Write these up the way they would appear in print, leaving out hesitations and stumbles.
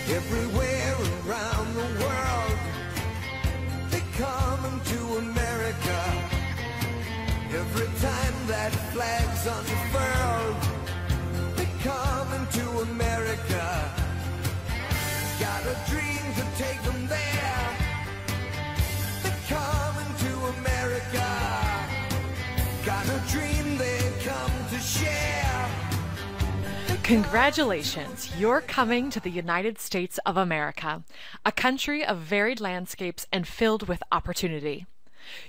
Everywhere around the world, they're coming to America. Every time that flag's unfurled, they're coming to America. Got a dream to take them there. They're coming to America. Got a dream they come to share. Congratulations, you're coming to the United States of America, a country of varied landscapes and filled with opportunity.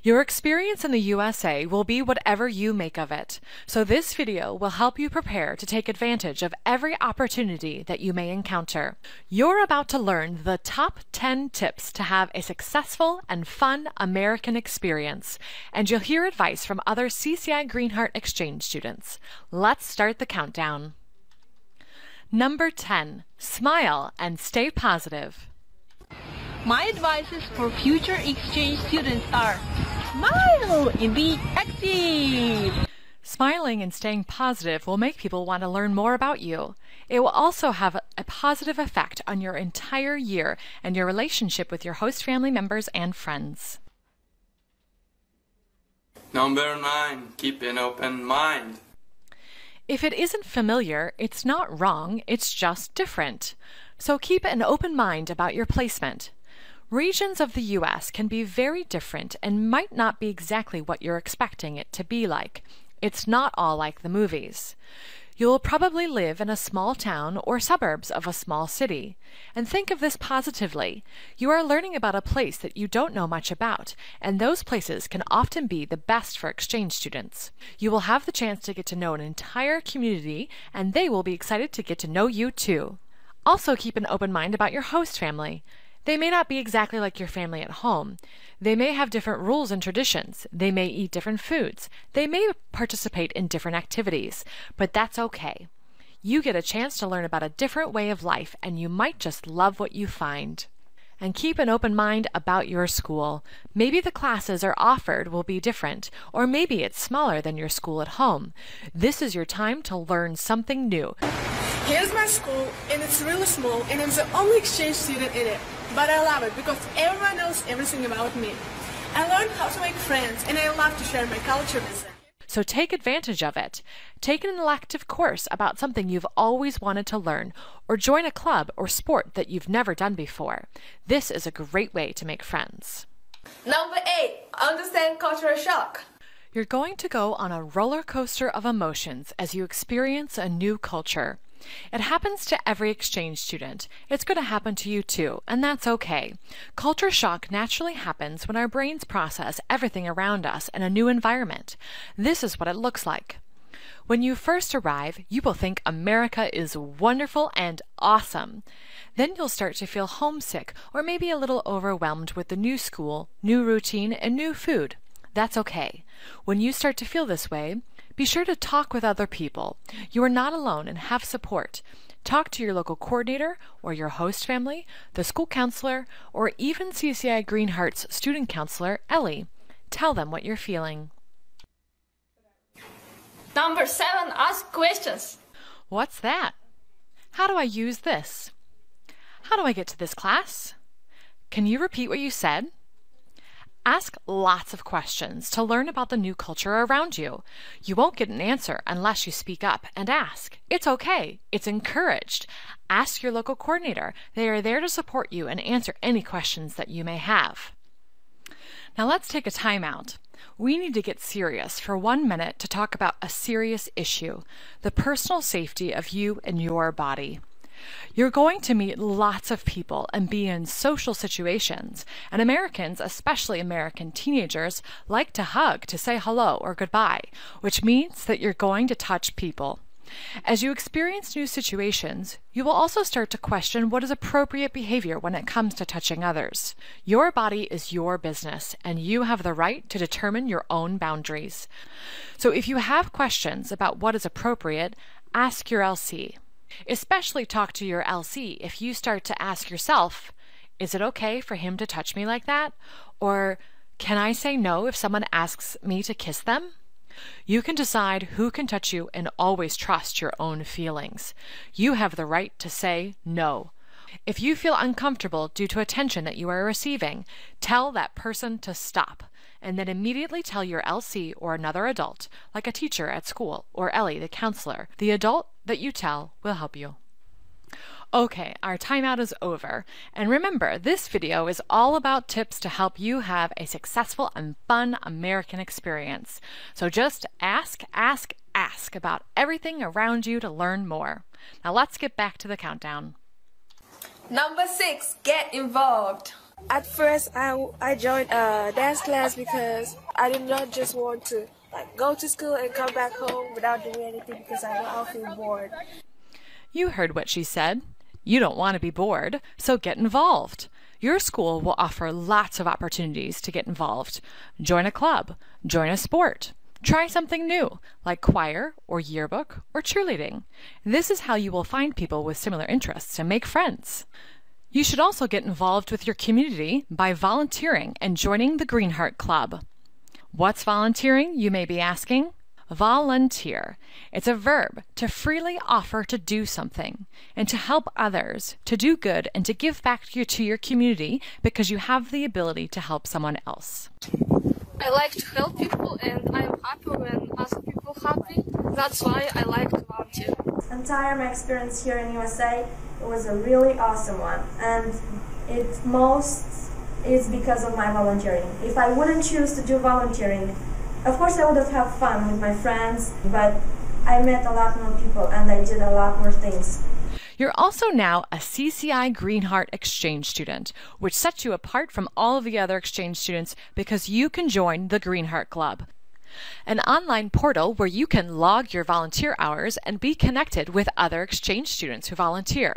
Your experience in the USA will be whatever you make of it, so this video will help you prepare to take advantage of every opportunity that you may encounter. You're about to learn the top 10 tips to have a successful and fun American experience, and you'll hear advice from other CCI Greenheart exchange students. Let's start the countdown. Number 10. Smile and stay positive. My advices for future exchange students are: smile and be active. Smiling and staying positive will make people want to learn more about you. It will also have a positive effect on your entire year and your relationship with your host family members and friends. Number 9. Keep an open mind. If it isn't familiar, it's not wrong, it's just different. So keep an open mind about your placement. Regions of the U.S. can be very different and might not be exactly what you're expecting it to be like. It's not all like the movies. You'll probably live in a small town or suburbs of a small city. And think of this positively. You are learning about a place that you don't know much about, and those places can often be the best for exchange students. You will have the chance to get to know an entire community, and they will be excited to get to know you too. Also keep an open mind about your host family. They may not be exactly like your family at home. They may have different rules and traditions. They may eat different foods. They may participate in different activities, but that's okay. You get a chance to learn about a different way of life, and you might just love what you find. And keep an open mind about your school. Maybe the classes are offered will be different, or maybe it's smaller than your school at home. This is your time to learn something new. Here's my school, and it's really small, and I'm the only exchange student in it. But I love it because everyone knows everything about me. I learned how to make friends, and I love to share my culture with them. So take advantage of it. Take an elective course about something you've always wanted to learn, or join a club or sport that you've never done before. This is a great way to make friends. Number 8. Understand cultural shock. You're going to go on a roller coaster of emotions as you experience a new culture. It happens to every exchange student. It's going to happen to you too, and that's okay. Culture shock naturally happens when our brains process everything around us in a new environment. This is what it looks like. When you first arrive, you will think America is wonderful and awesome. Then you'll start to feel homesick or maybe a little overwhelmed with the new school, new routine, and new food. That's okay. When you start to feel this way, be sure to talk with other people. You are not alone and have support. Talk to your local coordinator or your host family, the school counselor, or even CCI Greenheart's student counselor, Ellie. Tell them what you're feeling. Number 7. Ask questions. What's that? How do I use this? How do I get to this class? Can you repeat what you said? Ask lots of questions to learn about the new culture around you. You won't get an answer unless you speak up and ask. It's okay. It's encouraged. Ask your local coordinator. They are there to support you and answer any questions that you may have. Now let's take a time out. We need to get serious for 1 minute to talk about a serious issue, the personal safety of you and your body. You're going to meet lots of people and be in social situations, and Americans, especially American teenagers, like to hug to say hello or goodbye, which means that you're going to touch people. As you experience new situations, you will also start to question what is appropriate behavior when it comes to touching others. Your body is your business, and you have the right to determine your own boundaries. So if you have questions about what is appropriate, ask your LC. Especially talk to your LC if you start to ask yourself, is it okay for him to touch me like that? Or can I say no if someone asks me to kiss them? You can decide who can touch you and always trust your own feelings. You have the right to say no. If you feel uncomfortable due to attention that you are receiving, tell that person to stop, and then immediately tell your LC or another adult, like a teacher at school or Ellie, the counselor. The adult that you tell will help you. Okay, our timeout is over. And remember, this video is all about tips to help you have a successful and fun American experience. So just ask about everything around you to learn more. Now let's get back to the countdown. Number 6, get involved. At first, I joined a dance class because I did not just want to go to school and come back home without doing anything because I know I'll feel bored. You heard what she said. You don't want to be bored, so get involved. Your school will offer lots of opportunities to get involved. Join a club, join a sport, try something new, like choir or yearbook or cheerleading. This is how you will find people with similar interests and make friends. You should also get involved with your community by volunteering and joining the Greenheart Club. What's volunteering, you may be asking? Volunteer. It's a verb to freely offer to do something and to help others, to do good and to give back to your community because you have the ability to help someone else. I like to help people and I'm happy when other people happy. That's why I like to volunteer. Entire my experience here in USA, it was a really awesome one, and it most is because of my volunteering. If I wouldn't choose to do volunteering, of course I would have had fun with my friends, but I met a lot more people and I did a lot more things. You're also now a CCI Greenheart exchange student, which sets you apart from all of the other exchange students because you can join the Greenheart Club, an online portal where you can log your volunteer hours and be connected with other exchange students who volunteer.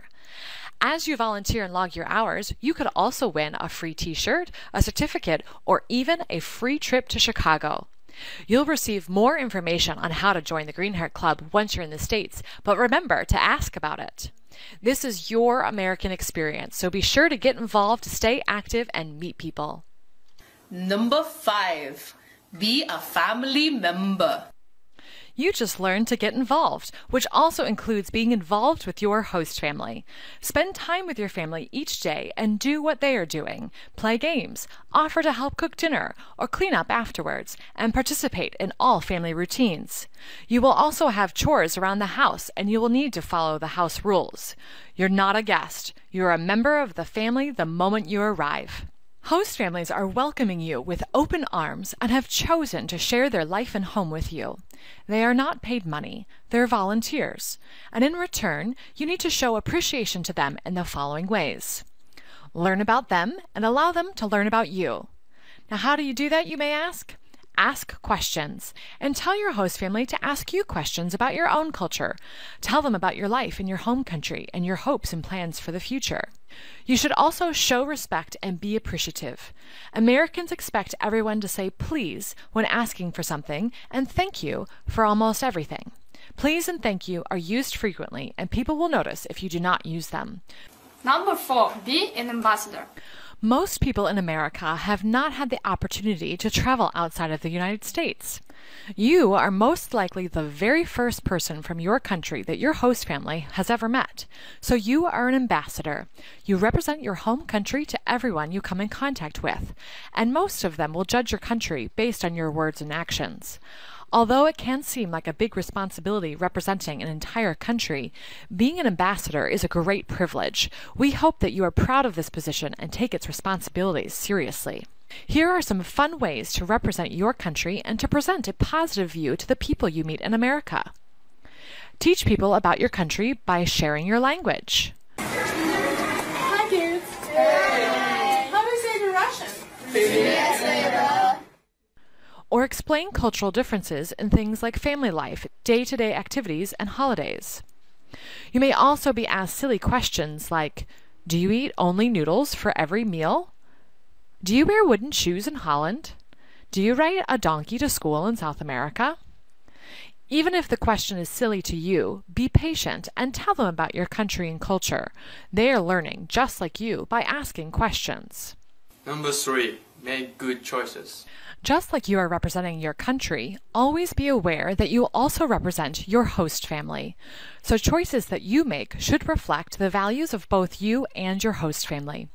As you volunteer and log your hours, you could also win a free t-shirt, a certificate, or even a free trip to Chicago. You'll receive more information on how to join the Greenheart Club once you're in the States, but remember to ask about it. This is your American experience, so be sure to get involved to stay active and meet people. Number 5, be a family member. You just learned to get involved, which also includes being involved with your host family. Spend time with your family each day and do what they are doing. Play games, offer to help cook dinner, or clean up afterwards, and participate in all family routines. You will also have chores around the house, and you will need to follow the house rules. You're not a guest. You're a member of the family the moment you arrive. Host families are welcoming you with open arms and have chosen to share their life and home with you. They are not paid money, they're volunteers, and in return, you need to show appreciation to them in the following ways. Learn about them and allow them to learn about you. Now, how do you do that, you may ask? Ask questions, and tell your host family to ask you questions about your own culture. Tell them about your life in your home country and your hopes and plans for the future. You should also show respect and be appreciative. Americans expect everyone to say please when asking for something and thank you for almost everything. Please and thank you are used frequently, and people will notice if you do not use them. Number 4, be an ambassador. Most people in America have not had the opportunity to travel outside of the United States. You are most likely the very first person from your country that your host family has ever met. So you are an ambassador. You represent your home country to everyone you come in contact with, and most of them will judge your country based on your words and actions. Although it can seem like a big responsibility representing an entire country, being an ambassador is a great privilege. We hope that you are proud of this position and take its responsibilities seriously. Here are some fun ways to represent your country and to present a positive view to the people you meet in America. Teach people about your country by sharing your language. Hi kids! Hey. How do you say it in Russian? Or explain cultural differences in things like family life, day-to-day activities, and holidays. You may also be asked silly questions like, do you eat only noodles for every meal? Do you wear wooden shoes in Holland? Do you ride a donkey to school in South America? Even if the question is silly to you, be patient and tell them about your country and culture. They are learning just like you by asking questions. Number 3, Make good choices. Just like you are representing your country, always be aware that you also represent your host family. So choices that you make should reflect the values of both you and your host family.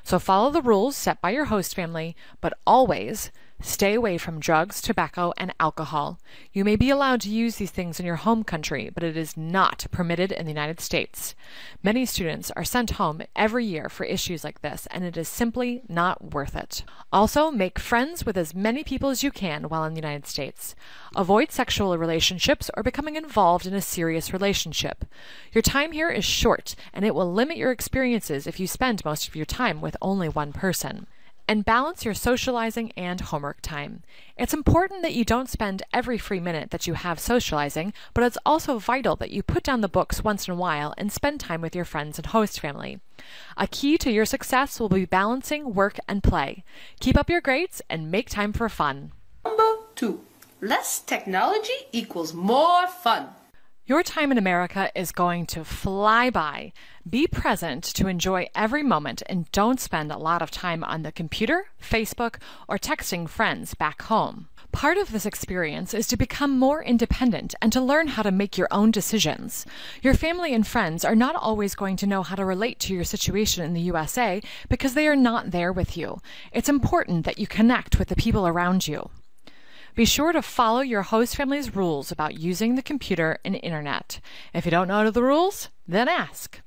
So follow the rules set by your host family, but always stay away from drugs, tobacco, and alcohol. You may be allowed to use these things in your home country, but it is not permitted in the United States. Many students are sent home every year for issues like this, and it is simply not worth it. Also, make friends with as many people as you can while in the United States. Avoid sexual relationships or becoming involved in a serious relationship. Your time here is short, and it will limit your experiences if you spend most of your time with only one person. And balance your socializing and homework time. It's important that you don't spend every free minute that you have socializing, but it's also vital that you put down the books once in a while and spend time with your friends and host family. A key to your success will be balancing work and play. Keep up your grades and make time for fun. Number 2. Less technology equals more fun. Your time in America is going to fly by. Be present to enjoy every moment and don't spend a lot of time on the computer, Facebook, or texting friends back home. Part of this experience is to become more independent and to learn how to make your own decisions. Your family and friends are not always going to know how to relate to your situation in the USA because they are not there with you. It's important that you connect with the people around you. Be sure to follow your host family's rules about using the computer and internet. If you don't know the rules, then ask.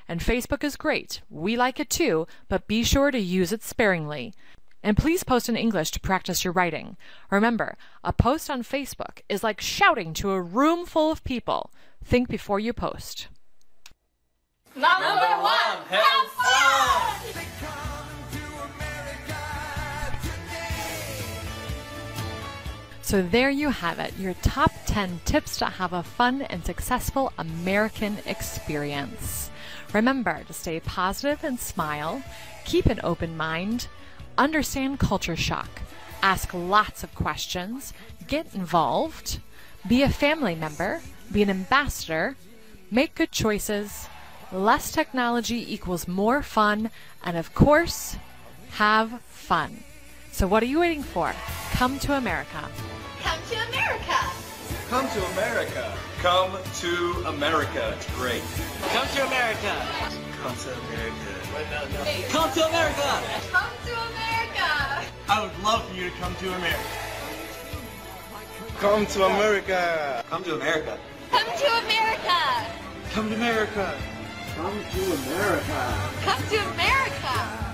And Facebook is great. We like it too, but be sure to use it sparingly. And please post in English to practice your writing. Remember, a post on Facebook is like shouting to a room full of people. Think before you post. Number 1. Have fun! So there you have it, your top 10 tips to have a fun and successful American experience. Remember to stay positive and smile, keep an open mind, understand culture shock, ask lots of questions, get involved, be a family member, be an ambassador, make good choices, less technology equals more fun, and of course, have fun. So what are you waiting for? Come to America. Come to America. Come to America. Come to America. It's great. Come to America. Come to America. Come to America. Come to America. I would love for you to come to America. Come to America. Come to America. Come to America. Come to America. Come to America. Come to America.